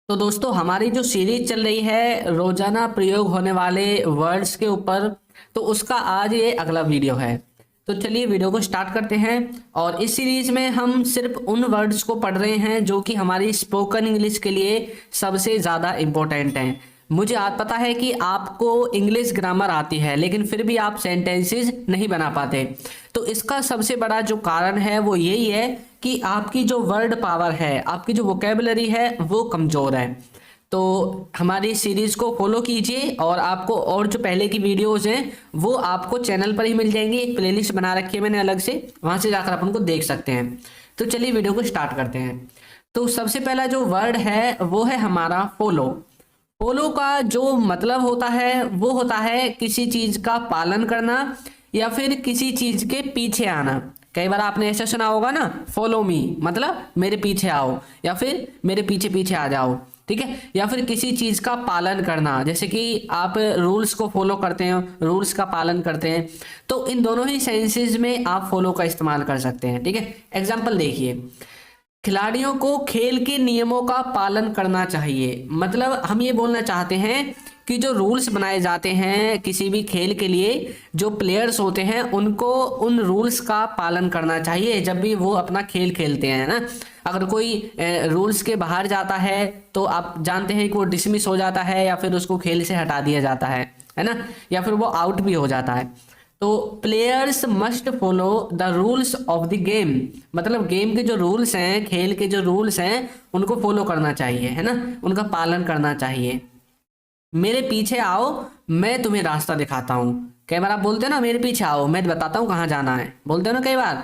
तो दोस्तों हमारी जो सीरीज चल रही है रोजाना प्रयोग होने वाले वर्ड्स के ऊपर, तो उसका आज ये अगला वीडियो है। तो चलिए वीडियो को स्टार्ट करते हैं। और इस सीरीज में हम सिर्फ उन वर्ड्स को पढ़ रहे हैं जो कि हमारी स्पोकन इंग्लिश के लिए सबसे ज़्यादा इम्पोर्टेंट हैं। मुझे आज पता है कि आपको इंग्लिश ग्रामर आती है, लेकिन फिर भी आप सेंटेंसेस नहीं बना पाते। तो इसका सबसे बड़ा जो कारण है वो यही है कि आपकी जो वर्ड पावर है, आपकी जो वोकेबलरी है वो कमज़ोर है। तो हमारी सीरीज़ को फॉलो कीजिए और आपको और जो पहले की वीडियोस हैं वो आपको चैनल पर ही मिल जाएंगी। एक प्लेलिस्ट बना रखी है मैंने अलग से, वहाँ से जाकर आप उनको देख सकते हैं। तो चलिए वीडियो को स्टार्ट करते हैं। तो सबसे पहला जो वर्ड है वो है हमारा फॉलो। फॉलो का जो मतलब होता है वो होता है किसी चीज का पालन करना या फिर किसी चीज के पीछे आना। कई बार आपने ऐसा सुना होगा ना, फॉलो मी मतलब मेरे पीछे आओ या फिर मेरे पीछे पीछे आ जाओ, ठीक है। या फिर किसी चीज का पालन करना, जैसे कि आप रूल्स को फॉलो करते हैं, रूल्स का पालन करते हैं। तो इन दोनों ही सेंसेस में आप फॉलो का इस्तेमाल कर सकते हैं, ठीक है। एग्जाम्पल देखिए, खिलाड़ियों को खेल के नियमों का पालन करना चाहिए। मतलब हम ये बोलना चाहते हैं कि जो रूल्स बनाए जाते हैं किसी भी खेल के लिए, जो प्लेयर्स होते हैं उनको उन रूल्स का पालन करना चाहिए जब भी वो अपना खेल खेलते हैं ना। अगर कोई रूल्स के बाहर जाता है तो आप जानते हैं कि वो डिसमिस हो जाता है या फिर उसको खेल से हटा दिया जाता है ना, या फिर वो आउट भी हो जाता है। तो players must follow the rules of the game, मतलब गेम के जो रूल्स हैं, खेल के जो रूल्स हैं उनको फॉलो करना चाहिए, है ना, उनका पालन करना चाहिए। मेरे पीछे आओ, मैं तुम्हें रास्ता दिखाता हूँ। कई बार आप बोलते हो ना, मेरे पीछे आओ मैं बताता हूँ कहाँ जाना है, बोलते हो ना कई बार।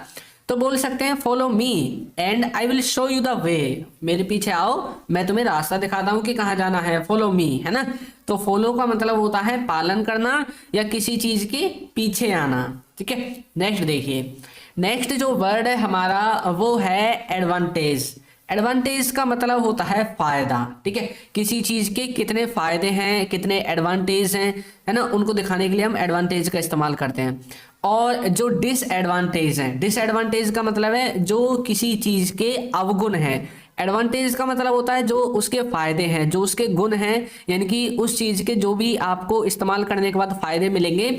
तो बोल सकते हैं follow me and I will show you the way. मेरे पीछे आओ, मैं तुम्हें रास्ता दिखाता हूँ कि कहाँ जाना है, फॉलो मी, है ना। तो फॉलो का मतलब होता है पालन करना या किसी चीज के पीछे आना, ठीक है। नेक्स्ट देखिए, नेक्स्ट जो वर्ड है हमारा वो है एडवांटेज। एडवांटेज का मतलब होता है फायदा, ठीक है। किसी चीज के कितने फायदे हैं, कितने एडवांटेज हैं, है ना, उनको दिखाने के लिए हम एडवांटेज का इस्तेमाल करते हैं। और जो डिसएडवांटेज है, डिसएडवांटेज का मतलब है जो किसी चीज के अवगुण है। एडवांटेज का मतलब होता है जो उसके फायदे हैं, जो उसके गुण हैं, यानी कि उस चीज के जो भी आपको इस्तेमाल करने के बाद फायदे मिलेंगे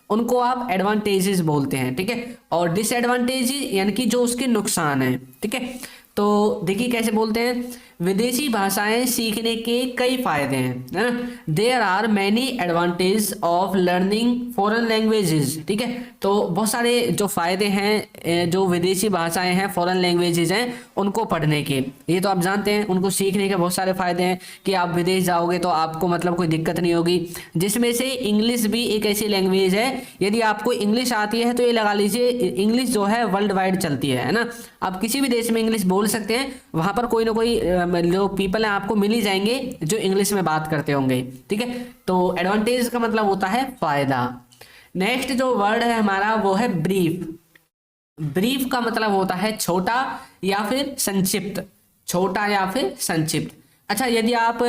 उनको आप एडवांटेजेस बोलते हैं, ठीक है। और डिसएडवांटेज यानी कि जो उसके नुकसान है, ठीक है। तो देखिए कैसे बोलते हैं, विदेशी भाषाएं सीखने के कई फायदे हैं, है ना। There are many advantage of learning foreign languages, ठीक है। तो बहुत सारे जो फायदे हैं जो विदेशी भाषाएं हैं, फॉरेन लैंग्वेजेस हैं, उनको पढ़ने के, ये तो आप जानते हैं, उनको सीखने के बहुत सारे फायदे हैं कि आप विदेश जाओगे तो आपको मतलब कोई दिक्कत नहीं होगी। जिसमें से इंग्लिश भी एक ऐसी लैंग्वेज है, यदि आपको इंग्लिश आती है तो ये लगा लीजिए इंग्लिश जो है वर्ल्ड वाइड चलती है ना। आप किसी भी देश में इंग्लिश बोल सकते हैं, वहां पर कोई ना कोई जो पीपल हैं आपको मिल ही जाएंगे जो इंग्लिश में बात करते होंगे, ठीक है। तो एडवांटेज का मतलब होता है फायदा। नेक्स्ट जो वर्ड है हमारा वो है ब्रीफ। ब्रीफ का मतलब होता है छोटा या फिर संक्षिप्त, छोटा या फिर संक्षिप्त। अच्छा, यदि आप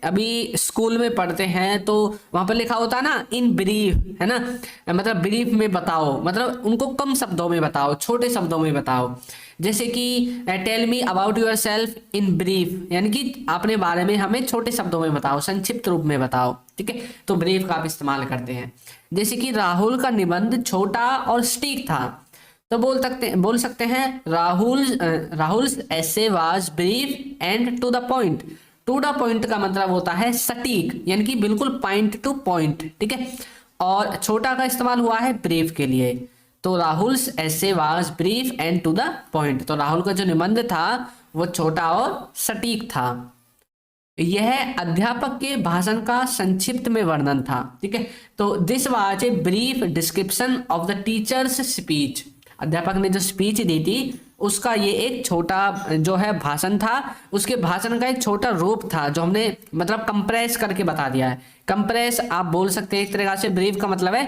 अभी स्कूल में पढ़ते हैं तो वहां पर लिखा होता है ना इन ब्रीफ, है ना, मतलब ब्रीफ में बताओ, मतलब उनको कम शब्दों में बताओ, छोटे शब्दों में बताओ। जैसे कि tell me about yourself in brief, यानी कि अपने बारे में हमें छोटे शब्दों में बताओ, संक्षिप्त रूप में बताओ, ठीक है। तो ब्रीफ का आप इस्तेमाल करते हैं। जैसे कि राहुल का निबंध छोटा और सटीक था, तो बोल सकते हैं राहुल ऐसे was brief and to the point. To the point का मतलब होता है सटीक, यानी कि बिल्कुल पॉइंट टू पॉइंट, ठीक है। और छोटा का इस्तेमाल हुआ है ब्रीफ के लिए। तो राहुल ऐसे was brief and to the point, तो राहुल का जो निबंध था वो छोटा और सटीक था। यह अध्यापक के भाषण का संक्षिप्त में वर्णन था, ठीक है। तो this was a brief description of the teachers speech. अध्यापक ने जो स्पीच दी थी उसका ये एक छोटा जो है भाषण था, उसके भाषण का एक छोटा रूप था जो हमने मतलब कंप्रेस करके बता दिया है। कंप्रेस आप बोल सकते हैं एक तरह से। ब्रीफ का मतलब है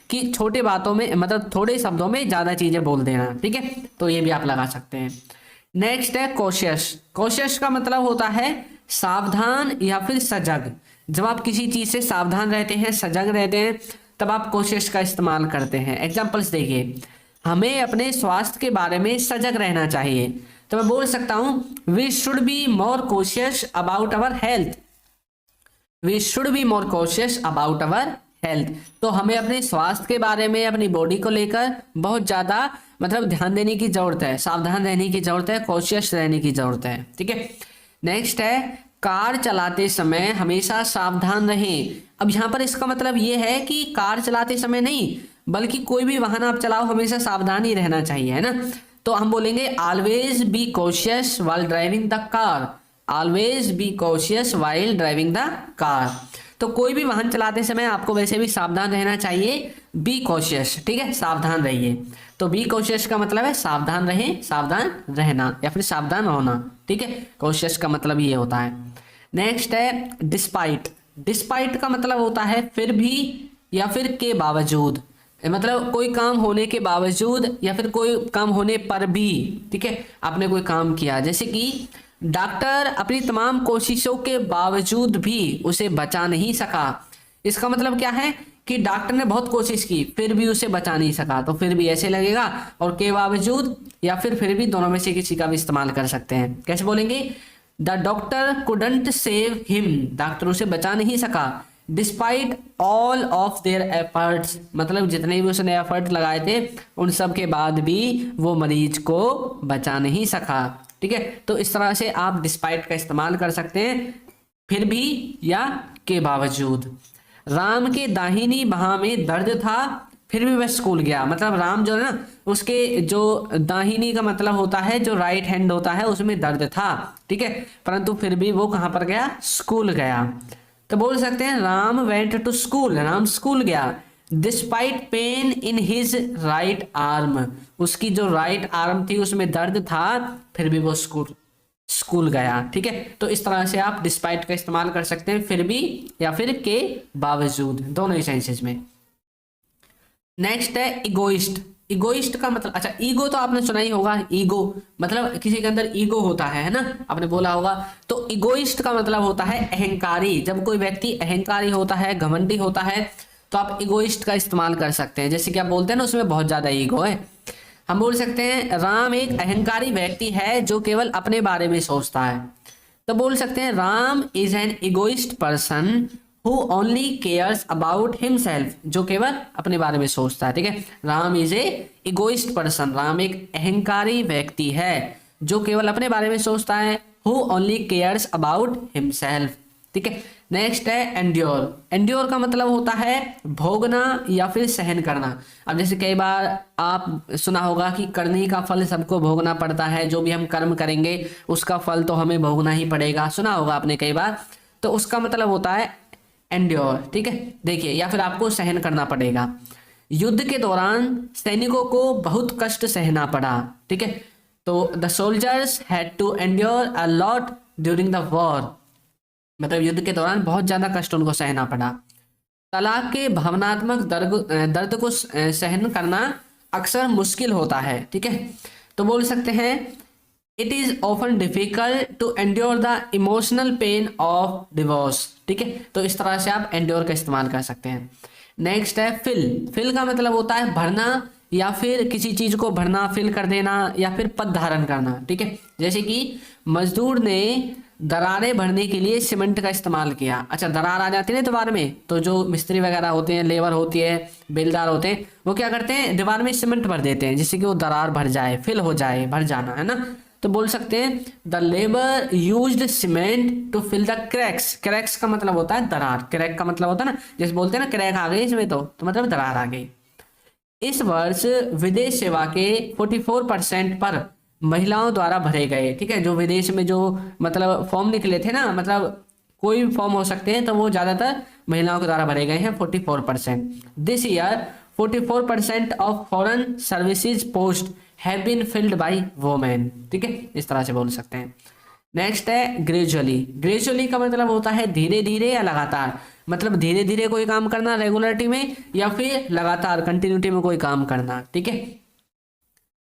कि छोटे बातों में, मतलब थोड़े शब्दों में ज्यादा चीजें बोल देना, ठीक है। तो ये भी आप लगा सकते हैं। नेक्स्ट है कॉशियस। कॉशियस का मतलब होता है सावधान या फिर सजग। जब आप किसी चीज से सावधान रहते हैं, सजग रहते हैं, तब आप कॉशियस का इस्तेमाल करते हैं। एग्जाम्पल्स देखिए, हमें अपने स्वास्थ्य के बारे में सजग रहना चाहिए। तो मैं बोल सकता हूं we should be more cautious about our health. We should be more cautious about our health. तो हमें अपने स्वास्थ्य के बारे में, अपनी बॉडी को लेकर बहुत ज़्यादा मतलब ध्यान देने की ज़रूरत है, सावधान रहने की ज़रूरत है, कॉशियस रहने की ज़रूरत है। ठीक है, नेक्स्ट है कार चलाते समय हमेशा सावधान रहें। अब यहाँ पर इसका मतलब ये है कि कार चलाते समय नहीं, बल्कि कोई भी वाहन आप चलाओ हमेशा सावधान ही रहना चाहिए, है ना। तो हम बोलेंगे always be cautious while driving the car. Always be cautious while driving the car. तो कोई भी वाहन चलाते समय आपको वैसे भी सावधान रहना चाहिए। बी कॉशियस, ठीक है, सावधान रहिए। तो बी कॉशियस का मतलब है सावधान रहें, सावधान रहना या फिर सावधान होना। ठीक है, कॉशियस का मतलब ये होता है। नेक्स्ट है डिस्पाइट। डिस्पाइट का मतलब होता है फिर भी या फिर के बावजूद, मतलब कोई काम होने के बावजूद या फिर कोई काम होने पर भी। ठीक है, आपने कोई काम किया, जैसे कि डॉक्टर अपनी तमाम कोशिशों के बावजूद भी उसे बचा नहीं सका। इसका मतलब क्या है कि डॉक्टर ने बहुत कोशिश की फिर भी उसे बचा नहीं सका, तो फिर भी ऐसे लगेगा, और के बावजूद या फिर भी, दोनों में से किसी का भी इस्तेमाल कर सकते हैं। कैसे बोलेंगे? The doctor couldn't save him. Doctor उसे बचा नहीं सका। Despite all of their efforts, मतलब जितने भी उसने एफर्ट लगाए थे उन सब के बाद भी वो मरीज को बचा नहीं सका। ठीक है, तो इस तरह से आप डिस्पाइट का इस्तेमाल कर सकते हैं, फिर भी या के बावजूद। राम के दाहिनी बाह में दर्द था फिर भी वह स्कूल गया। मतलब राम जो है ना, उसके जो दाहिनी का मतलब होता है जो राइट हैंड होता है उसमें दर्द था। ठीक है, परंतु फिर भी वो कहां पर गया? स्कूल गया। तो बोल सकते हैं Ram went to school. Ram school गया। Despite pain in his right arm. उसकी जो राइट आर्म थी उसमें दर्द था फिर भी वो स्कूल गया। ठीक है, तो इस तरह से आप डिस्पाइट का इस्तेमाल कर सकते हैं, फिर भी या फिर के बावजूद, दोनों ही सेंसेस में। नेक्स्ट है इगोइस्ट। इगोइस्ट का मतलब, अच्छा ईगो तो आपने सुना ही होगा। ईगो मतलब किसी के अंदर ईगो होता है ना, आपने बोला होगा। तो इगोइस्ट का मतलब होता है अहंकारी। जब कोई व्यक्ति अहंकारी होता है, घमंडी होता है, तो आप इगोइस्ट का इस्तेमाल कर सकते हैं। जैसे कि आप बोलते हैं ना उसमें बहुत ज्यादा ईगो है, हम बोल सकते हैं राम एक अहंकारी व्यक्ति है जो केवल अपने बारे में सोचता है। तो बोल सकते हैं Ram is an egoist person who only cares about himself. जो केवल अपने बारे में सोचता है। ठीक है, Ram is a egoist person. Ram एक अहंकारी व्यक्ति है जो केवल अपने बारे में सोचता है। Who only cares about himself. ठीक है, नेक्स्ट है एंड्योर। एंड्योर का मतलब होता है भोगना या फिर सहन करना। अब जैसे कई बार आप सुना होगा कि करने का फल सबको भोगना पड़ता है। जो भी हम कर्म करेंगे उसका फल तो हमें भोगना ही पड़ेगा, सुना होगा आपने कई बार। तो उसका मतलब होता है एंड्योर। ठीक है, देखिए, या फिर आपको सहन करना पड़ेगा। युद्ध के दौरान सैनिकों को बहुत कष्ट सहना पड़ा। ठीक है, तो the soldiers had to endure a lot during the war. मतलब युद्ध के दौरान बहुत ज्यादा कष्ट उनको सहना पड़ा। तलाक के भावनात्मक दर्द को सहन करना अक्सर मुश्किल होता है। ठीक है, तो बोल सकते हैं it is often difficult to endure the emotional pain of divorce. ठीक है, तो इस तरह से आप एंड्योर का इस्तेमाल कर सकते हैं। नेक्स्ट है फिल। फिल का मतलब होता है भरना या फिर किसी चीज को भरना, फिल कर देना या फिर पद धारण करना। ठीक है, जैसे कि मजदूर ने दरारें भरने के लिए सीमेंट का इस्तेमाल किया। अच्छा, दरार आ जाती है ना दीवार में, तो जो मिस्त्री वगैरह होते हैं, लेबर होती है, बेलदार होते हैं, वो क्या करते हैं दीवार में सीमेंट भर देते हैं जिससे कि वो दरार भर जाए, फिल हो जाए, भर जाना, है ना। तो बोल सकते हैं the labour used cement to fill the cracks. Cracks का मतलब होता है दरार। क्रैक का मतलब होता है ना, जैसे बोलते हैं ना क्रैक आ गई इसमें, तो मतलब दरार आ गई। इस वर्ष विदेश सेवा के 44% पर महिलाओं द्वारा भरे गए। ठीक है, जो विदेश में जो मतलब फॉर्म निकले थे ना, मतलब कोई भी फॉर्म हो सकते हैं, तो वो ज्यादातर महिलाओं के द्वारा भरे गए हैं, 44%। This year 44% of foreign services post have been filled by women. ठीक है, इस तरह से बोल सकते हैं। नेक्स्ट है ग्रेजुअली। ग्रेजुअली का मतलब होता है धीरे धीरे या लगातार। मतलब धीरे धीरे कोई काम करना रेगुलरिटी में, या फिर लगातार कंटिन्यूटी में कोई काम करना। ठीक है,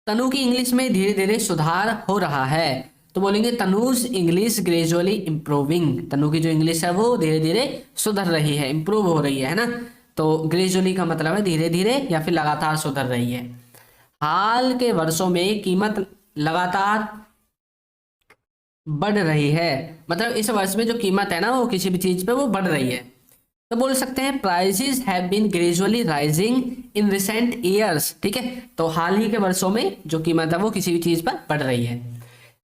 तनु की इंग्लिश में धीरे धीरे सुधार हो रहा है। तो बोलेंगे तनुज इंग्लिश ग्रेजुअली इम्प्रूविंग। तनु की जो इंग्लिश है वो धीरे धीरे सुधर रही है, इम्प्रूव हो रही है ना। तो ग्रेजुअली का मतलब है धीरे धीरे या फिर लगातार सुधर रही है। हाल के वर्षों में कीमत लगातार बढ़ रही है, मतलब इस वर्ष में जो कीमत है ना वो किसी भी चीज पे वो बढ़ रही है। तो बोल सकते हैं prices have been gradually rising in recent years, ठीक है। तो हाल ही के वर्षों में जो कीमत है वो किसी भी चीज पर बढ़ रही है।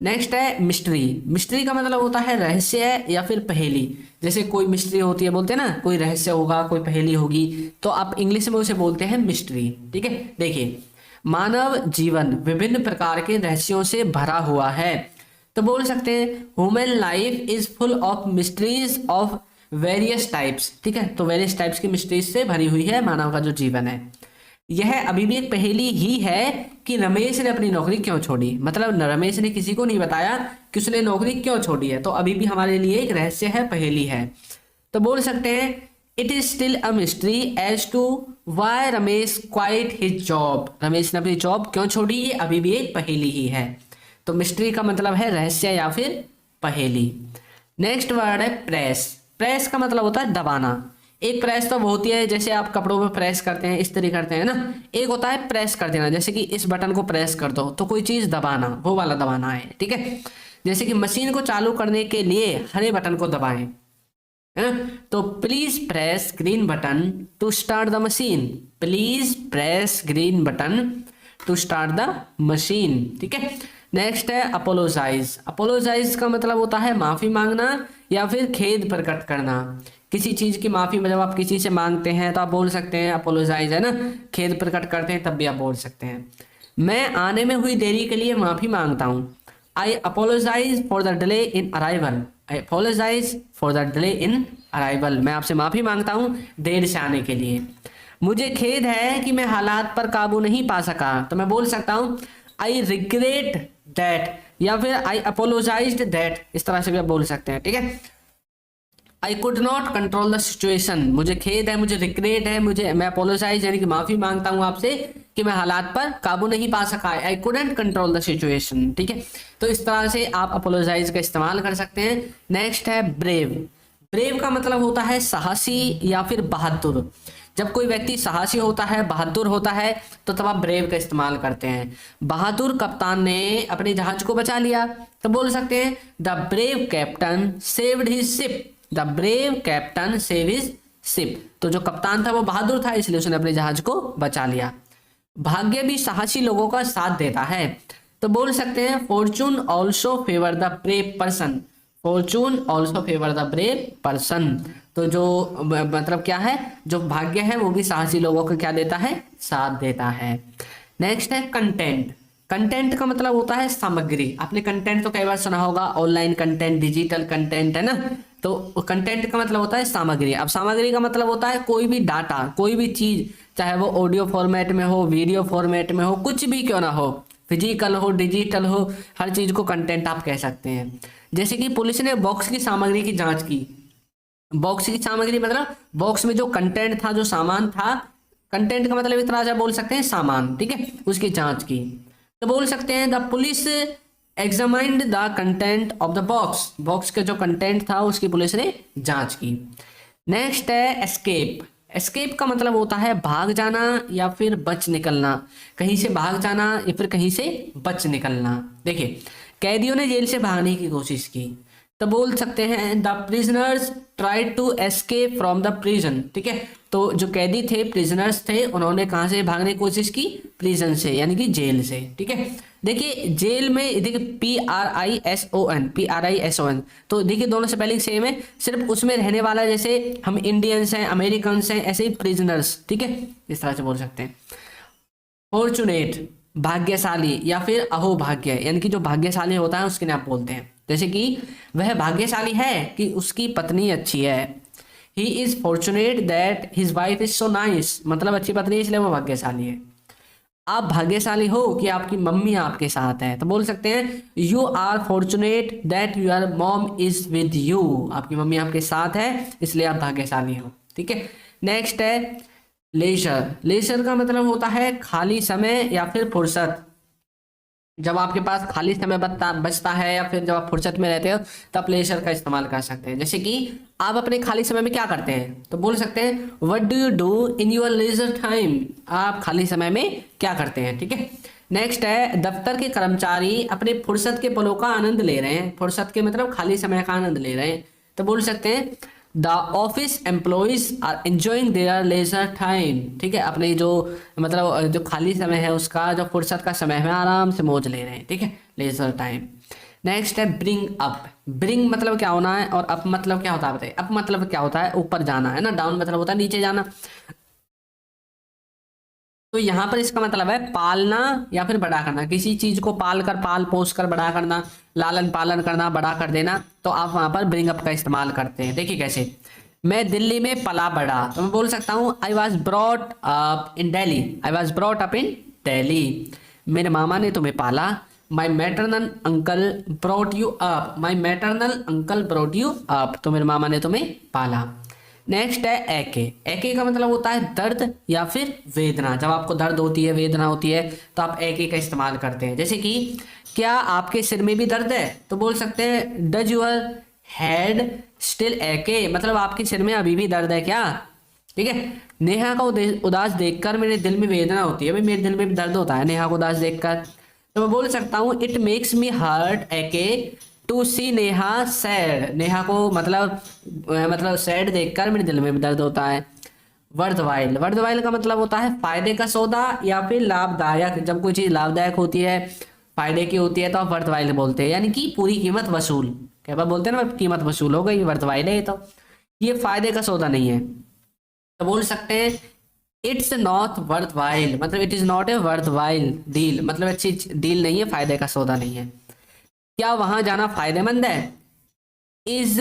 नेक्स्ट है मिस्ट्री। मिस्ट्री का मतलब होता है रहस्य या फिर पहेली। जैसे कोई मिस्ट्री होती है, बोलते हैं ना कोई रहस्य होगा, कोई पहेली होगी, तो आप इंग्लिश में उसे बोलते हैं मिस्ट्री, ठीक है। देखिए, मानव जीवन विभिन्न प्रकार के रहस्यों से भरा हुआ है। तो बोल सकते हैं human life is full of mysteries of various types, ठीक है। तो वेरियस टाइप्स की मिस्ट्रीज से भरी हुई है मानव का जो जीवन है। यह अभी भी एक पहेली ही है कि रमेश ने अपनी नौकरी क्यों छोड़ी, मतलब रमेश ने किसी को नहीं बताया कि उसने नौकरी क्यों छोड़ी है, तो अभी भी हमारे लिए एक रहस्य है, पहेली है। तो बोल सकते हैं it is still a mystery as to why Ramesh quit his job. Ramesh ने अपनी जॉब क्यों छोड़ी, ये अभी भी एक पहेली ही है। तो मिस्ट्री का मतलब है रहस्य या फिर पहेली। नेक्स्ट वर्ड है प्रेस। प्रेस का मतलब होता है दबाना। एक प्रेस तो वो होती है जैसे आप कपड़ों पे प्रेस करते हैं, इस तरह करते हैं ना। एक होता है प्रेस कर देना, जैसे कि इस बटन को प्रेस कर दो, तो कोई चीज दबाना, वो वाला दबाना है, ठीक है। जैसे कि मशीन को चालू करने के लिए हरे बटन को दबाएं, है ना। तो please press green button to start the machine. Please press green button to start the machine, ठीक है। नेक्स्ट है अपोलोजाइज। अपोलोजाइज का मतलब होता है माफी मांगना या फिर खेद प्रकट करना। किसी चीज की माफी जब आप किसी से मांगते हैं तो आप बोल सकते हैं अपोलोजाइज, है ना। खेद प्रकट करते हैं तब भी आप बोल सकते हैं। मैं आने में हुई देरी के लिए माफी मांगता हूँ। I apologise for the delay in arrival. I apologise for the delay in arrival. मैं आपसे माफी मांगता हूँ देर से आने के लिए। मुझे खेद है कि मैं हालात पर काबू नहीं पा सका, तो मैं बोल सकता हूँ आई रिग्रेट दैट या फिर आई अपोलोजाइज्ड दैट, इस तरह से भी आप बोल सकते हैं, ठीक है। I could not control the situation. मुझे खेद है, मुझे रिग्रेट है, मैं अपोलोजाइज यानी कि माफी मांगता हूं आपसे कि मैं हालात पर काबू नहीं पा सका। I couldn't control the situation, ठीक है। तो इस तरह से आप अपोलोजाइज का इस्तेमाल कर सकते हैं। नेक्स्ट है ब्रेव। ब्रेव का मतलब होता है साहसी या फिर बहादुर। जब कोई व्यक्ति साहसी होता है, बहादुर होता है, तो तब आप ब्रेव का इस्तेमाल करते हैं। बहादुर कप्तान ने अपने जहाज को बचा लिया, तो बोल सकते हैं the brave captain saved his ship. The brave captain save his ship. तो जो कप्तान था वो बहादुर था, इसलिए उसने अपने जहाज को बचा लिया। भाग्य भी साहसी लोगों का साथ देता है, तो बोल सकते हैं Fortune also favour the brave person. Fortune also favour the brave person. तो जो मतलब क्या है, जो भाग्य है वो भी साहसी लोगों को क्या देता है, साथ देता है। नेक्स्ट है कंटेंट। कंटेंट का मतलब होता है सामग्री। आपने कंटेंट तो कई बार सुना होगा, ऑनलाइन कंटेंट, डिजिटल कंटेंट, है ना। तो कंटेंट का मतलब होता है सामग्री। अब सामग्री का मतलब होता है कोई भी डाटा, कोई भी चीज, चाहे वो ऑडियो फॉर्मेट में हो, वीडियो फॉर्मेट में हो, कुछ भी क्यों ना हो, फिजिकल हो, डिजिटल हो, हर चीज को कंटेंट आप कह सकते हैं। जैसे कि पुलिस ने बॉक्स की सामग्री की जांच की। बॉक्स की सामग्री मतलब बॉक्स में जो कंटेंट था, जो सामान था। कंटेंट का मतलब इतना सा बोल सकते हैं सामान, ठीक है, उसकी जांच की। तो बोल सकते हैं the police examined the content of the box. Box का जो कंटेंट था उसकी पुलिस ने जांच की। नेक्स्ट है एस्केप। एस्केप का मतलब होता है भाग जाना या फिर बच निकलना। कहीं से भाग जाना या फिर कहीं से बच निकलना। देखिए, कैदियों ने जेल से भागने की कोशिश की, तो बोल सकते हैं the prisoners tried to escape from the prison, ठीक है। तो जो कैदी थे, प्रिजनर्स थे, उन्होंने कहाँ से भागने की कोशिश की, प्रिजन से, यानी कि जेल से, ठीक है। देखिए जेल में देखिए PRISON, तो देखिए दोनों से पहले सेम है, सिर्फ उसमें रहने वाला, जैसे हम इंडियंस हैं, अमेरिकन्स हैं, ऐसे ही प्रिजनर्स, ठीक है, इस तरह से बोल सकते हैं। फॉर्चुनेट भाग्यशाली या फिर अहोभाग्य, यानी कि जो भाग्यशाली होता है उसके लिए आप बोलते हैं। जैसे कि वह भाग्यशाली है कि उसकी पत्नी अच्छी है। He is fortunate that his wife is so nice, मतलब अच्छी पत्नी इसलिए वो भाग्यशाली है। आप भाग्यशाली हो कि आपकी मम्मी आपके साथ है, तो बोल सकते हैं you are fortunate that your mom is with you. आपकी मम्मी आपके साथ है इसलिए आप भाग्यशाली हो, ठीक है। नेक्स्ट है लेजर। लेजर का मतलब होता है खाली समय या फिर फुर्सत। जब आपके पास खाली समय बचता है या फिर जब आप फुर्सत में रहते हो तब लेजर का इस्तेमाल कर सकते हैं। जैसे कि आप अपने खाली समय में क्या करते हैं, तो बोल सकते हैं what do you do in your leisure time. आप खाली समय में क्या करते हैं, ठीक है। नेक्स्ट है दफ्तर के कर्मचारी अपने फुर्सत के पलों का आनंद ले रहे हैं। फुर्सत के मतलब खाली समय का आनंद ले रहे हैं, तो बोल सकते हैं the office employees are enjoying their leisure time. ठीक है, अपने जो मतलब जो खाली समय है उसका, जो फुर्सत का समय है, आराम से मौज ले रहे हैं। ठीक है, लेजर टाइम। नेक्स्ट है ब्रिंग अप। ब्रिंग मतलब क्या होना है और अप मतलब क्या होता है बताइए। अप मतलब क्या होता है, ऊपर जाना है ना, डाउन मतलब होता है नीचे जाना। तो यहाँ पर इसका मतलब है पालना या फिर बड़ा करना, किसी चीज को पाल कर, पाल पोस कर बड़ा करना, लालन पालन करना, बड़ा कर देना, तो आप वहां पर ब्रिंग अप का इस्तेमाल करते हैं। देखिए कैसे, मैं दिल्ली में पला बड़ा, तो मैं बोल सकता हूँ I was brought up in Delhi. I was brought up in Delhi. मेरे मामा ने तुम्हें पाला। My maternal uncle brought you up. My maternal uncle brought you up, तो मेरे मामा ने तुम्हें पाला। नेक्स्ट है एके। एके का मतलब होता है दर्द या फिर वेदना। जब आपको दर्द होती है, वेदना होती है, तो आप एके का इस्तेमाल करते हैं। जैसे कि क्या आपके सिर में भी दर्द है, तो बोल सकते हैं डज यूअर हेड स्टिल एके, मतलब आपके सिर में अभी भी दर्द है क्या। ठीक है, नेहा का उदास देखकर मेरे दिल में वेदना होती है। भाई मेरे दिल में भी दर्द होता है नेहा को उदास देखकर, तो मैं बोल सकता हूँ it makes me heartache to see Neha sad. Neha को मतलब सैड देखकर मेरे दिल में भी दर्द होता है। वर्थवाइल। वर्थवाइल का मतलब होता है फायदे का सौदा या फिर लाभदायक। जब कोई चीज़ लाभदायक होती है, फायदे की होती है, तो आप वर्थवाइल बोलते हैं, यानी कि पूरी कीमत वसूल। क्या बात बोलते हैं ना, कीमत वसूल हो गई, वर्थवाइल है ये। तो ये फायदे का सौदा नहीं है, तो बोल सकते हैं इट्स नॉट वर्थवाइल, मतलब it is not a worthwhile deal, मतलब अच्छी डील नहीं है, फायदे का सौदा नहीं है। क्या वहां जाना फायदेमंद है, is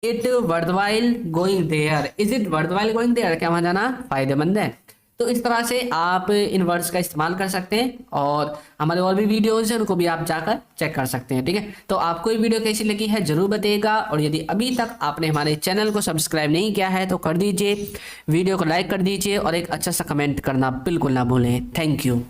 it worthwhile going there. Is it worthwhile going there, क्या वहां जाना फायदेमंद है। तो इस तरह से आप इन वर्ड्स का इस्तेमाल कर सकते हैं, और हमारे और भी वीडियोस हैं उनको भी आप जाकर चेक कर सकते हैं। ठीक है, तो आपको ये वीडियो कैसी लगी है जरूर बताइएगा, और यदि अभी तक आपने हमारे चैनल को सब्सक्राइब नहीं किया है तो कर दीजिए, वीडियो को लाइक कर दीजिए, और एक अच्छा सा कमेंट करना बिल्कुल ना भूलें। Thank you.